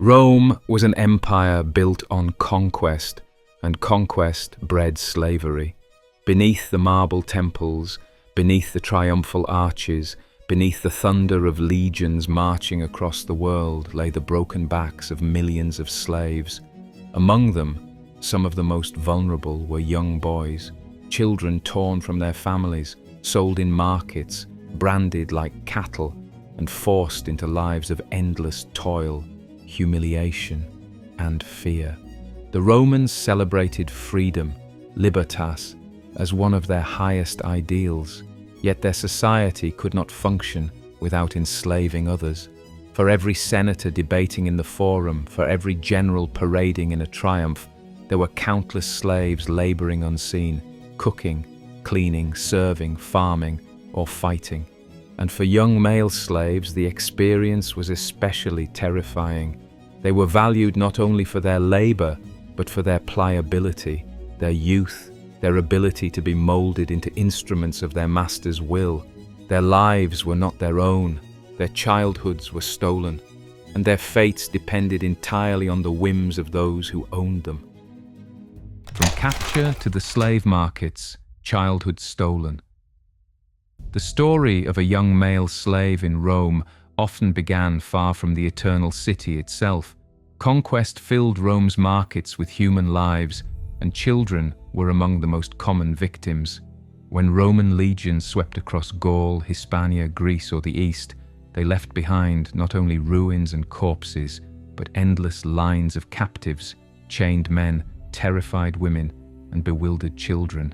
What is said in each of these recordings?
Rome was an empire built on conquest, and conquest bred slavery. Beneath the marble temples, beneath the triumphal arches, beneath the thunder of legions marching across the world lay the broken backs of millions of slaves. Among them, some of the most vulnerable were young boys, children torn from their families, sold in markets, branded like cattle, and forced into lives of endless toil, humiliation, and fear. The Romans celebrated freedom, libertas, as one of their highest ideals, yet their society could not function without enslaving others. For every senator debating in the forum, for every general parading in a triumph, there were countless slaves laboring unseen, cooking, cleaning, serving, farming, or fighting. And for young male slaves, the experience was especially terrifying. They were valued not only for their labor, but for their pliability, their youth, their ability to be molded into instruments of their master's will. Their lives were not their own, their childhoods were stolen, and their fates depended entirely on the whims of those who owned them. From capture to the slave markets, childhood stolen. The story of a young male slave in Rome often began far from the eternal city itself. Conquest filled Rome's markets with human lives, and children were among the most common victims. When Roman legions swept across Gaul, Hispania, Greece, or the East, they left behind not only ruins and corpses, but endless lines of captives, chained men, terrified women, and bewildered children.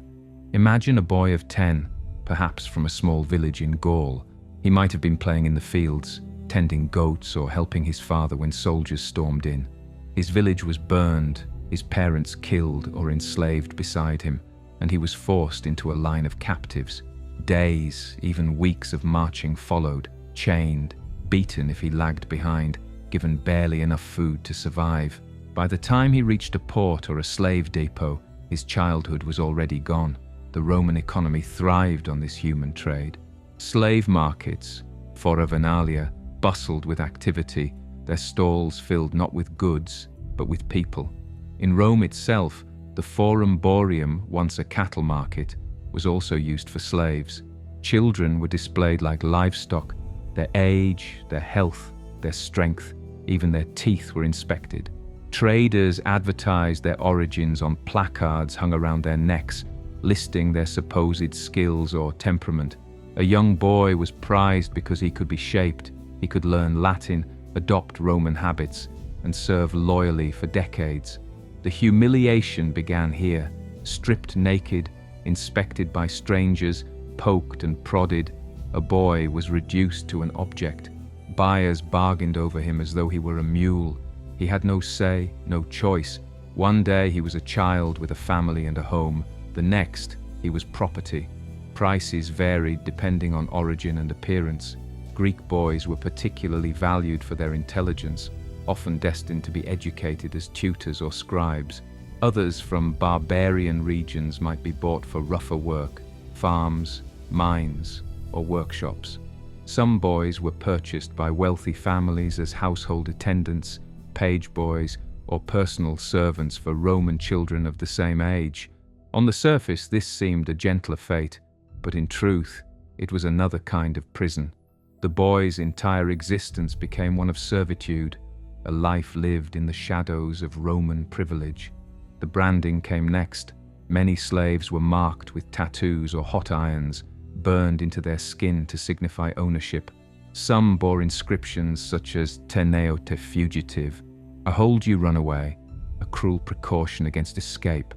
Imagine a boy of 10, perhaps from a small village in Gaul. He might have been playing in the fields, tending goats or helping his father when soldiers stormed in. His village was burned, his parents killed or enslaved beside him, and he was forced into a line of captives. Days, even weeks of marching followed, chained, beaten if he lagged behind, given barely enough food to survive. By the time he reached a port or a slave depot, his childhood was already gone. The Roman economy thrived on this human trade. Slave markets, fora venalia, bustled with activity, their stalls filled not with goods, but with people. In Rome itself, the Forum Boarium, once a cattle market, was also used for slaves. Children were displayed like livestock. Their age, their health, their strength, even their teeth were inspected. Traders advertised their origins on placards hung around their necks, listing their supposed skills or temperament. A young boy was prized because he could be shaped, he could learn Latin, adopt Roman habits, and serve loyally for decades. The humiliation began here. Stripped naked, inspected by strangers, poked and prodded, a boy was reduced to an object. Buyers bargained over him as though he were a mule. He had no say, no choice. One day he was a child with a family and a home. The next, he was property. Prices varied depending on origin and appearance. Greek boys were particularly valued for their intelligence, often destined to be educated as tutors or scribes. Others from barbarian regions might be bought for rougher work, farms, mines, or workshops. Some boys were purchased by wealthy families as household attendants, page boys, or personal servants for Roman children of the same age. On the surface, this seemed a gentler fate, but in truth, it was another kind of prison. The boy's entire existence became one of servitude, a life lived in the shadows of Roman privilege. The branding came next. Many slaves were marked with tattoos or hot irons, burned into their skin to signify ownership. Some bore inscriptions such as "Teneo te fugitive," "I hold you runaway," a cruel precaution against escape.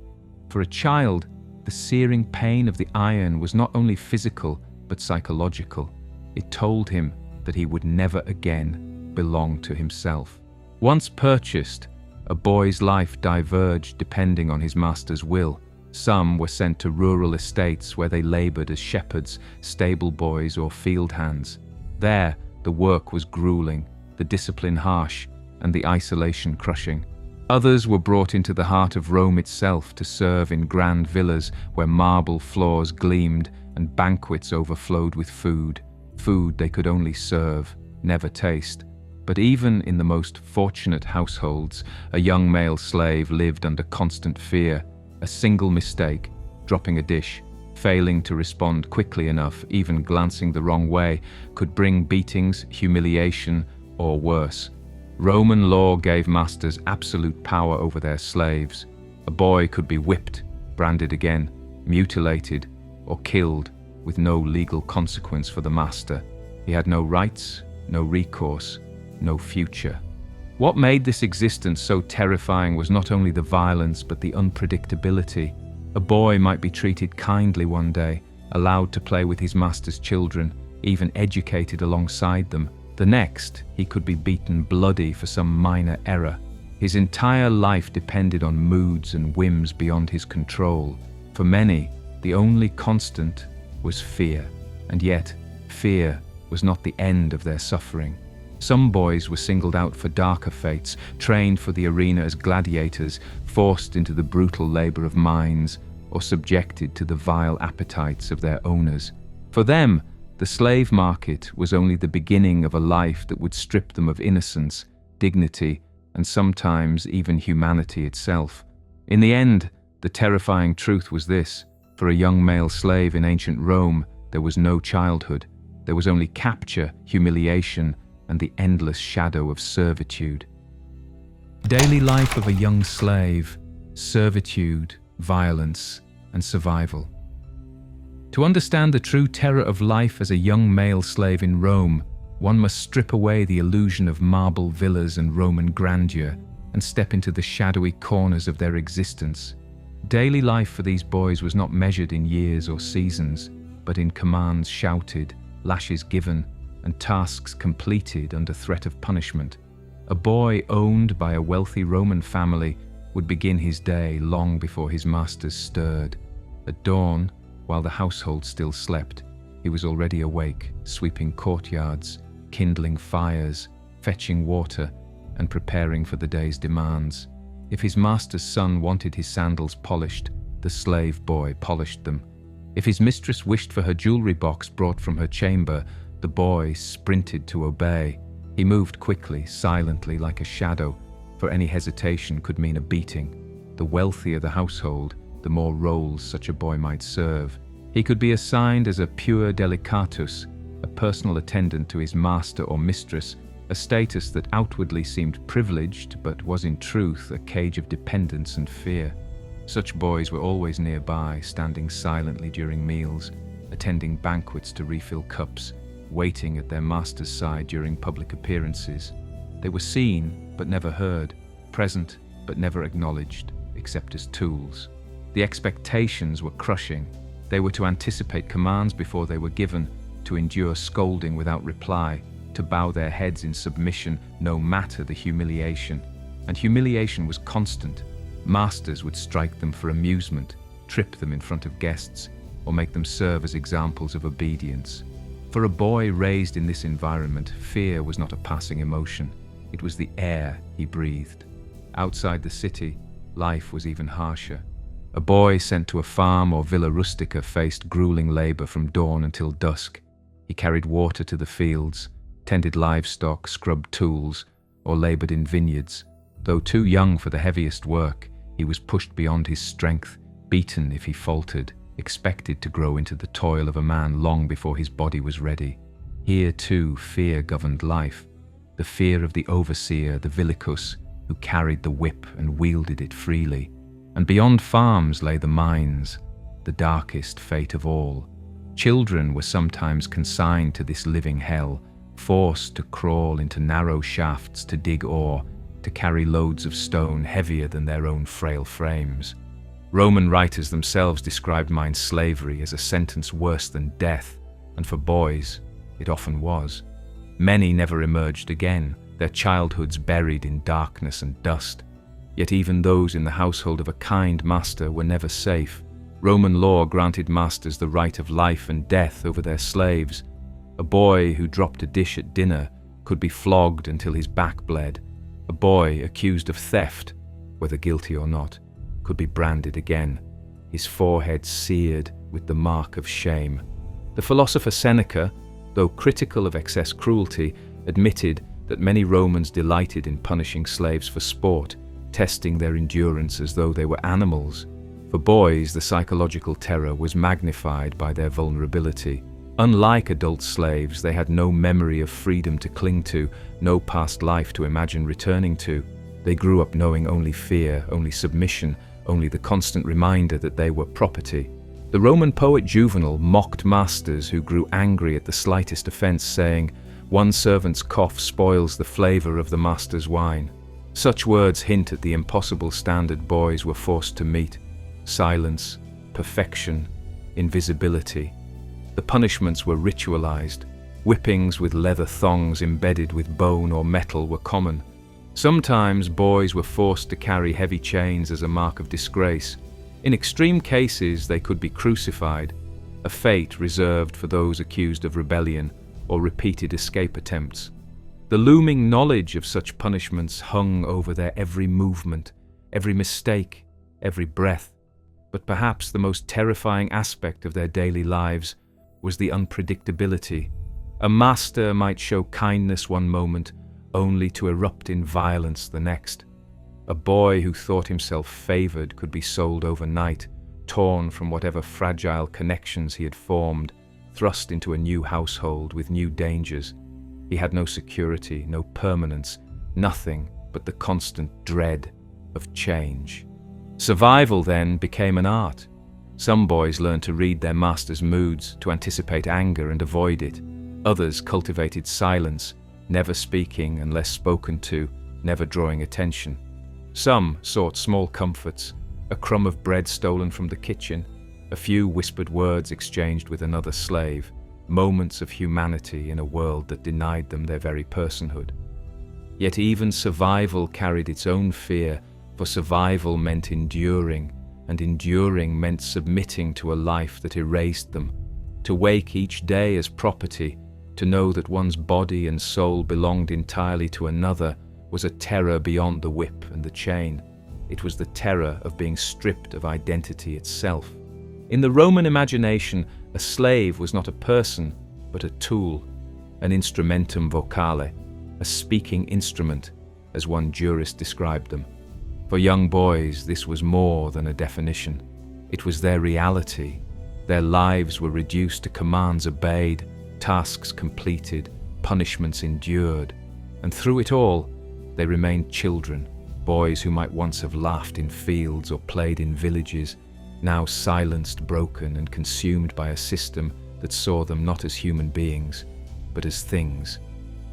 For a child, the searing pain of the iron was not only physical, but psychological. It told him that he would never again belong to himself. Once purchased, a boy's life diverged depending on his master's will. Some were sent to rural estates where they labored as shepherds, stable boys, or field hands. There, the work was grueling, the discipline harsh, and the isolation crushing. Others were brought into the heart of Rome itself to serve in grand villas where marble floors gleamed and banquets overflowed with food they could only serve, never taste. But even in the most fortunate households, a young male slave lived under constant fear. A single mistake, dropping a dish, failing to respond quickly enough, even glancing the wrong way, could bring beatings, humiliation, or worse. Roman law gave masters absolute power over their slaves. A boy could be whipped, branded again, mutilated, or killed with no legal consequence for the master. He had no rights, no recourse, no future. What made this existence so terrifying was not only the violence but the unpredictability. A boy might be treated kindly one day, allowed to play with his master's children, even educated alongside them. The next, he could be beaten bloody for some minor error. His entire life depended on moods and whims beyond his control. For many, the only constant was fear, and yet fear was not the end of their suffering. Some boys were singled out for darker fates, trained for the arena as gladiators, forced into the brutal labor of mines, or subjected to the vile appetites of their owners. For them, the slave market was only the beginning of a life that would strip them of innocence, dignity, and sometimes even humanity itself. In the end, the terrifying truth was this: for a young male slave in ancient Rome, there was no childhood. There was only capture, humiliation, and the endless shadow of servitude. Daily life of a young slave: servitude, violence, and survival. To understand the true terror of life as a young male slave in Rome, one must strip away the illusion of marble villas and Roman grandeur and step into the shadowy corners of their existence. Daily life for these boys was not measured in years or seasons, but in commands shouted, lashes given, and tasks completed under threat of punishment. A boy owned by a wealthy Roman family would begin his day long before his masters stirred. At dawn, while the household still slept, he was already awake, sweeping courtyards, kindling fires, fetching water, and preparing for the day's demands. If his master's son wanted his sandals polished, the slave boy polished them. If his mistress wished for her jewelry box brought from her chamber, the boy sprinted to obey. He moved quickly, silently, like a shadow, for any hesitation could mean a beating. The wealthier the household, the more roles such a boy might serve. He could be assigned as a pure delicatus, a personal attendant to his master or mistress, a status that outwardly seemed privileged but was in truth a cage of dependence and fear. Such boys were always nearby, standing silently during meals, attending banquets to refill cups, waiting at their master's side during public appearances. They were seen but never heard, present but never acknowledged, except as tools. The expectations were crushing. They were to anticipate commands before they were given, to endure scolding without reply, to bow their heads in submission no matter the humiliation. And humiliation was constant. Masters would strike them for amusement, trip them in front of guests, or make them serve as examples of obedience. For a boy raised in this environment, fear was not a passing emotion. It was the air he breathed. Outside the city, life was even harsher. A boy sent to a farm or villa rustica faced grueling labor from dawn until dusk. He carried water to the fields, tended livestock, scrubbed tools, or labored in vineyards. Though too young for the heaviest work, he was pushed beyond his strength, beaten if he faltered, expected to grow into the toil of a man long before his body was ready. Here too fear governed life, the fear of the overseer, the villicus, who carried the whip and wielded it freely. And beyond farms lay the mines, the darkest fate of all. Children were sometimes consigned to this living hell, forced to crawl into narrow shafts to dig ore, to carry loads of stone heavier than their own frail frames. Roman writers themselves described mine slavery as a sentence worse than death, and for boys, it often was. Many never emerged again, their childhoods buried in darkness and dust. Yet even those in the household of a kind master were never safe. Roman law granted masters the right of life and death over their slaves. A boy who dropped a dish at dinner could be flogged until his back bled. A boy accused of theft, whether guilty or not, could be branded again, his forehead seared with the mark of shame. The philosopher Seneca, though critical of excess cruelty, admitted that many Romans delighted in punishing slaves for sport, testing their endurance as though they were animals. For boys, the psychological terror was magnified by their vulnerability. Unlike adult slaves, they had no memory of freedom to cling to, no past life to imagine returning to. They grew up knowing only fear, only submission, only the constant reminder that they were property. The Roman poet Juvenal mocked masters who grew angry at the slightest offense, saying, "One servant's cough spoils the flavor of the master's wine." Such words hint at the impossible standard boys were forced to meet: silence, perfection, invisibility. The punishments were ritualized. Whippings with leather thongs embedded with bone or metal were common. Sometimes boys were forced to carry heavy chains as a mark of disgrace. In extreme cases, they could be crucified, a fate reserved for those accused of rebellion or repeated escape attempts. The looming knowledge of such punishments hung over their every movement, every mistake, every breath. But perhaps the most terrifying aspect of their daily lives was the unpredictability. A master might show kindness one moment, only to erupt in violence the next. A boy who thought himself favored could be sold overnight, torn from whatever fragile connections he had formed, thrust into a new household with new dangers. He had no security, no permanence, nothing but the constant dread of change. Survival then became an art. Some boys learned to read their master's moods, to anticipate anger and avoid it. Others cultivated silence, never speaking unless spoken to, never drawing attention. Some sought small comforts, a crumb of bread stolen from the kitchen, a few whispered words exchanged with another slave, moments of humanity in a world that denied them their very personhood. Yet even survival carried its own fear, for survival meant enduring, and enduring meant submitting to a life that erased them. To wake each day as property, to know that one's body and soul belonged entirely to another, was a terror beyond the whip and the chain. It was the terror of being stripped of identity itself. In the Roman imagination, a slave was not a person, but a tool, an instrumentum vocale, a speaking instrument, as one jurist described them. For young boys, this was more than a definition. It was their reality. Their lives were reduced to commands obeyed, tasks completed, punishments endured. And through it all, they remained children, boys who might once have laughed in fields or played in villages, now silenced, broken, and consumed by a system that saw them not as human beings, but as things.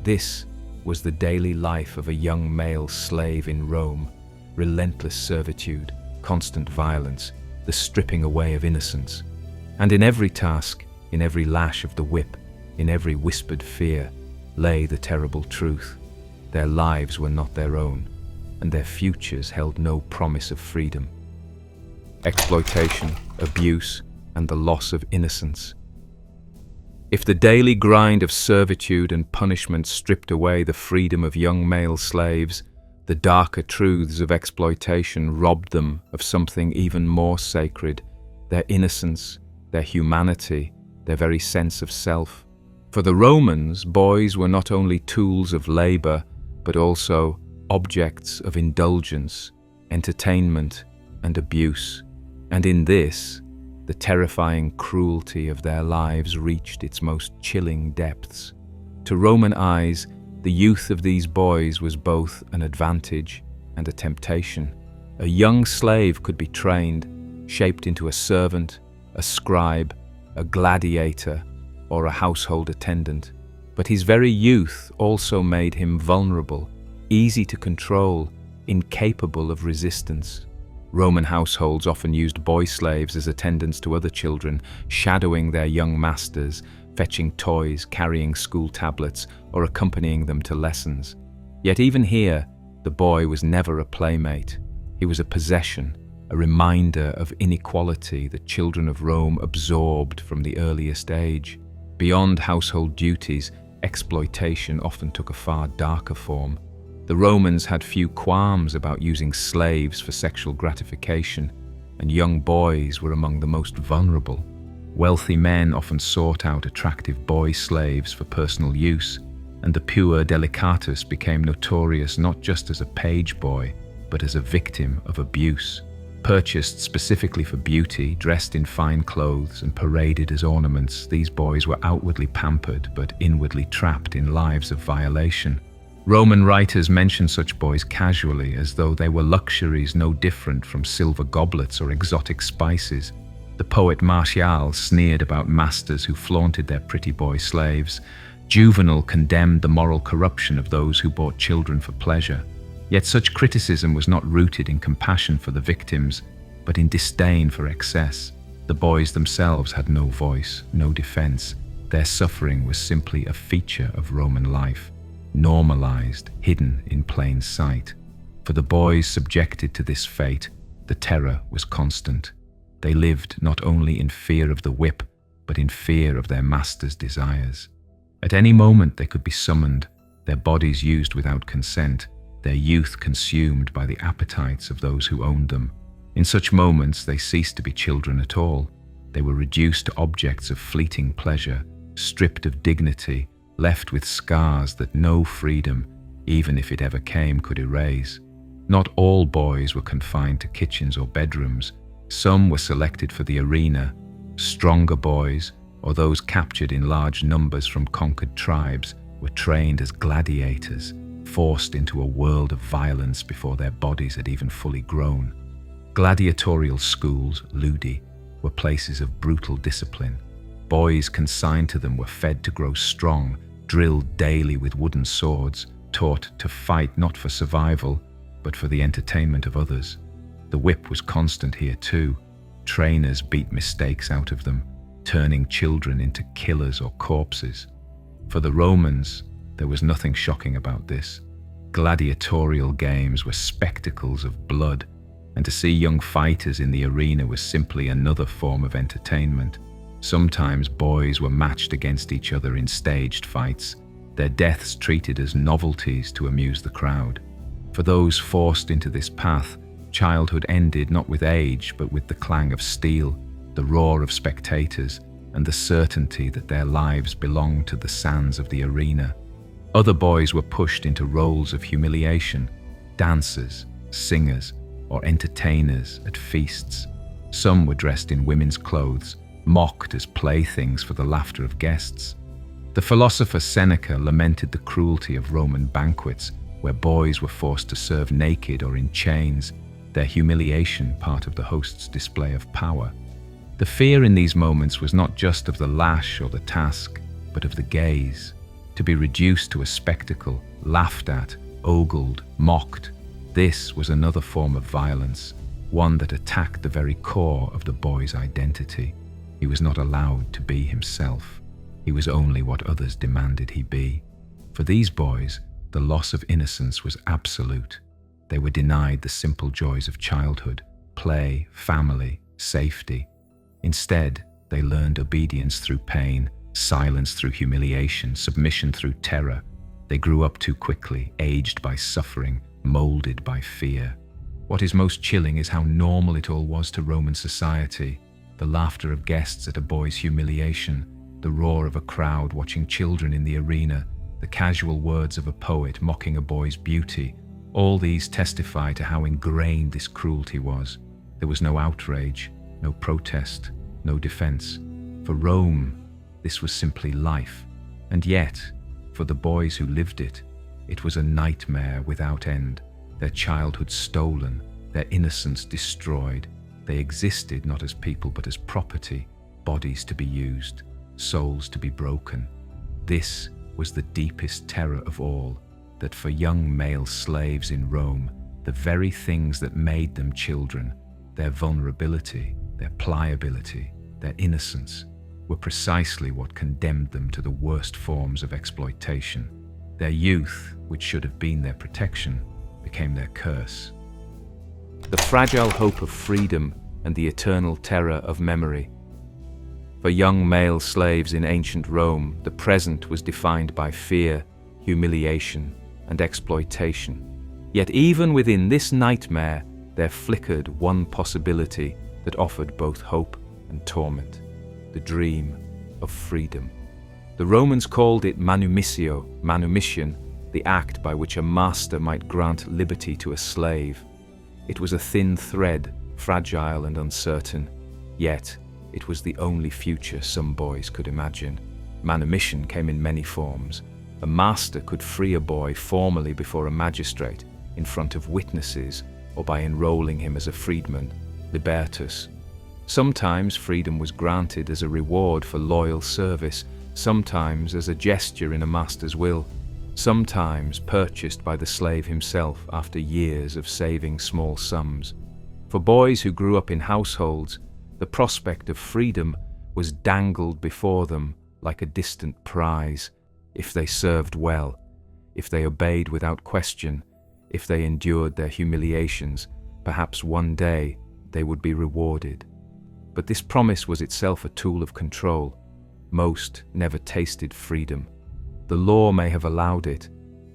This was the daily life of a young male slave in Rome: relentless servitude, constant violence, the stripping away of innocence. And in every task, in every lash of the whip, in every whispered fear, lay the terrible truth. Their lives were not their own, and their futures held no promise of freedom. Exploitation, abuse, and the loss of innocence. If the daily grind of servitude and punishment stripped away the freedom of young male slaves, the darker truths of exploitation robbed them of something even more sacred: their innocence, their humanity, their very sense of self. For the Romans, boys were not only tools of labor, but also objects of indulgence, entertainment, and abuse. And in this, the terrifying cruelty of their lives reached its most chilling depths. To Roman eyes, the youth of these boys was both an advantage and a temptation. A young slave could be trained, shaped into a servant, a scribe, a gladiator, or a household attendant. But his very youth also made him vulnerable, easy to control, incapable of resistance. Roman households often used boy slaves as attendants to other children, shadowing their young masters, fetching toys, carrying school tablets, or accompanying them to lessons. Yet even here, the boy was never a playmate. He was a possession, a reminder of inequality that children of Rome absorbed from the earliest age. Beyond household duties, exploitation often took a far darker form. The Romans had few qualms about using slaves for sexual gratification, and young boys were among the most vulnerable. Wealthy men often sought out attractive boy slaves for personal use. and the pure delicatus became notorious not just as a page boy, but as a victim of abuse. Purchased specifically for beauty, dressed in fine clothes and paraded as ornaments, these boys were outwardly pampered but inwardly trapped in lives of violation. Roman writers mention such boys casually, as though they were luxuries no different from silver goblets or exotic spices. The poet Martial sneered about masters who flaunted their pretty boy slaves. Juvenal condemned the moral corruption of those who bought children for pleasure. Yet such criticism was not rooted in compassion for the victims, but in disdain for excess. The boys themselves had no voice, no defense. Their suffering was simply a feature of Roman life, normalized, hidden in plain sight. For the boys subjected to this fate, the terror was constant. They lived not only in fear of the whip, but in fear of their master's desires. At any moment they could be summoned, their bodies used without consent, their youth consumed by the appetites of those who owned them. In such moments they ceased to be children at all. They were reduced to objects of fleeting pleasure, stripped of dignity, left with scars that no freedom, even if it ever came, could erase. Not all boys were confined to kitchens or bedrooms. Some were selected for the arena. Stronger boys, or those captured in large numbers from conquered tribes, were trained as gladiators, forced into a world of violence before their bodies had even fully grown. Gladiatorial schools, ludi, were places of brutal discipline. Boys consigned to them were fed to grow strong, drilled daily with wooden swords, taught to fight not for survival, but for the entertainment of others. The whip was constant here too. Trainers beat mistakes out of them, turning children into killers or corpses. For the Romans, there was nothing shocking about this. Gladiatorial games were spectacles of blood, and to see young fighters in the arena was simply another form of entertainment. Sometimes boys were matched against each other in staged fights, their deaths treated as novelties to amuse the crowd. For those forced into this path, childhood ended not with age, but with the clang of steel, the roar of spectators, and the certainty that their lives belonged to the sands of the arena. Other boys were pushed into roles of humiliation, dancers, singers, or entertainers at feasts. Some were dressed in women's clothes, mocked as playthings for the laughter of guests. The philosopher Seneca lamented the cruelty of Roman banquets, where boys were forced to serve naked or in chains, their humiliation part of the host's display of power. The fear in these moments was not just of the lash or the task, but of the gaze. To be reduced to a spectacle, laughed at, ogled, mocked, this was another form of violence, one that attacked the very core of the boy's identity. He was not allowed to be himself. He was only what others demanded he be. For these boys, the loss of innocence was absolute. They were denied the simple joys of childhood, play, family, safety. Instead, they learned obedience through pain, silence through humiliation, submission through terror. They grew up too quickly, aged by suffering, molded by fear. What is most chilling is how normal it all was to Roman society. The laughter of guests at a boy's humiliation, the roar of a crowd watching children in the arena, the casual words of a poet mocking a boy's beauty, all these testify to how ingrained this cruelty was. There was no outrage, no protest, no defense. For Rome, this was simply life. And yet, for the boys who lived it, it was a nightmare without end. Their childhood stolen, their innocence destroyed. They existed not as people but as property, bodies to be used, souls to be broken. This was the deepest terror of all, that for young male slaves in Rome, the very things that made them children, their vulnerability, their pliability, their innocence, were precisely what condemned them to the worst forms of exploitation. Their youth, which should have been their protection, became their curse. The fragile hope of freedom and the eternal terror of memory. For young male slaves in ancient Rome, the present was defined by fear, humiliation, and exploitation. Yet even within this nightmare, there flickered one possibility that offered both hope and torment: the dream of freedom. The Romans called it manumissio, manumission, the act by which a master might grant liberty to a slave. It was a thin thread, fragile and uncertain, yet it was the only future some boys could imagine. Manumission came in many forms. A master could free a boy formally before a magistrate, in front of witnesses, or by enrolling him as a freedman, libertas. Sometimes freedom was granted as a reward for loyal service, sometimes as a gesture in a master's will, sometimes purchased by the slave himself after years of saving small sums. For boys who grew up in households, the prospect of freedom was dangled before them like a distant prize. If they served well, if they obeyed without question, if they endured their humiliations, perhaps one day they would be rewarded. But this promise was itself a tool of control. Most never tasted freedom. The law may have allowed it,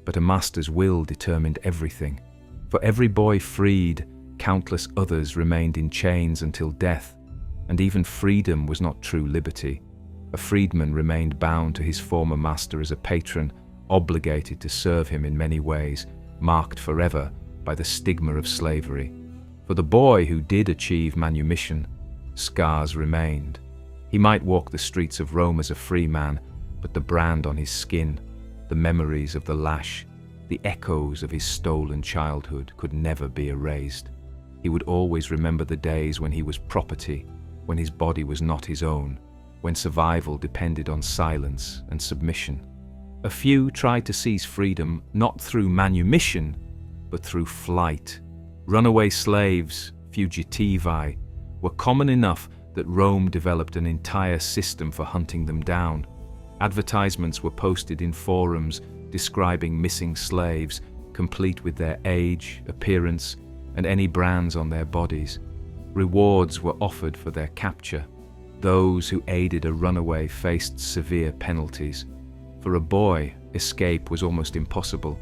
but a master's will determined everything. For every boy freed, countless others remained in chains until death, and even freedom was not true liberty. A freedman remained bound to his former master as a patron, obligated to serve him in many ways, marked forever by the stigma of slavery. For the boy who did achieve manumission, scars remained. He might walk the streets of Rome as a free man, but the brand on his skin, the memories of the lash, the echoes of his stolen childhood could never be erased. He would always remember the days when he was property, when his body was not his own, when survival depended on silence and submission. A few tried to seize freedom not through manumission, but through flight. Runaway slaves, fugitivi, were common enough that Rome developed an entire system for hunting them down. Advertisements were posted in forums describing missing slaves, complete with their age, appearance, and any brands on their bodies. Rewards were offered for their capture. Those who aided a runaway faced severe penalties. For a boy, escape was almost impossible.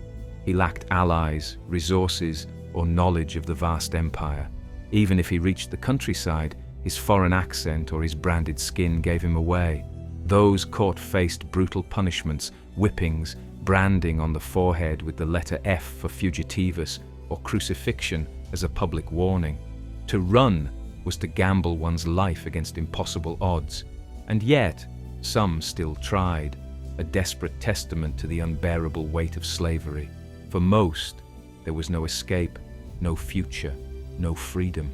He lacked allies, resources, or knowledge of the vast empire. Even if he reached the countryside, his foreign accent or his branded skin gave him away. Those caught faced brutal punishments, whippings, branding on the forehead with the letter F for fugitivus, or crucifixion as a public warning. To run was to gamble one's life against impossible odds, and yet some still tried, a desperate testament to the unbearable weight of slavery. For most, there was no escape, no future, no freedom.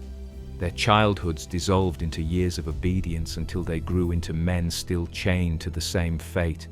Their childhoods dissolved into years of obedience until they grew into men still chained to the same fate.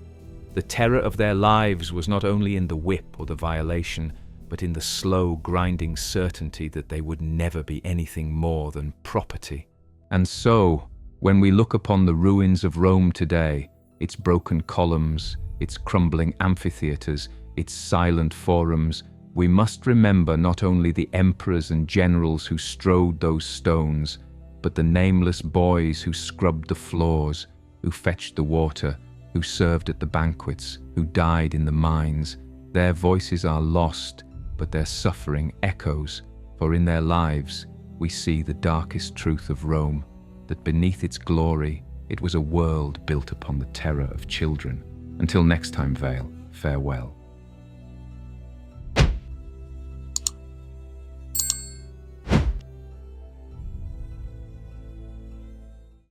The terror of their lives was not only in the whip or the violation, but in the slow, grinding certainty that they would never be anything more than property. And so, when we look upon the ruins of Rome today, its broken columns, its crumbling amphitheaters, its silent forums, we must remember not only the emperors and generals who strode those stones, but the nameless boys who scrubbed the floors, who fetched the water, who served at the banquets, who died in the mines. Their voices are lost, but their suffering echoes, for in their lives we see the darkest truth of Rome, that beneath its glory it was a world built upon the terror of children. Until next time, Vale, farewell.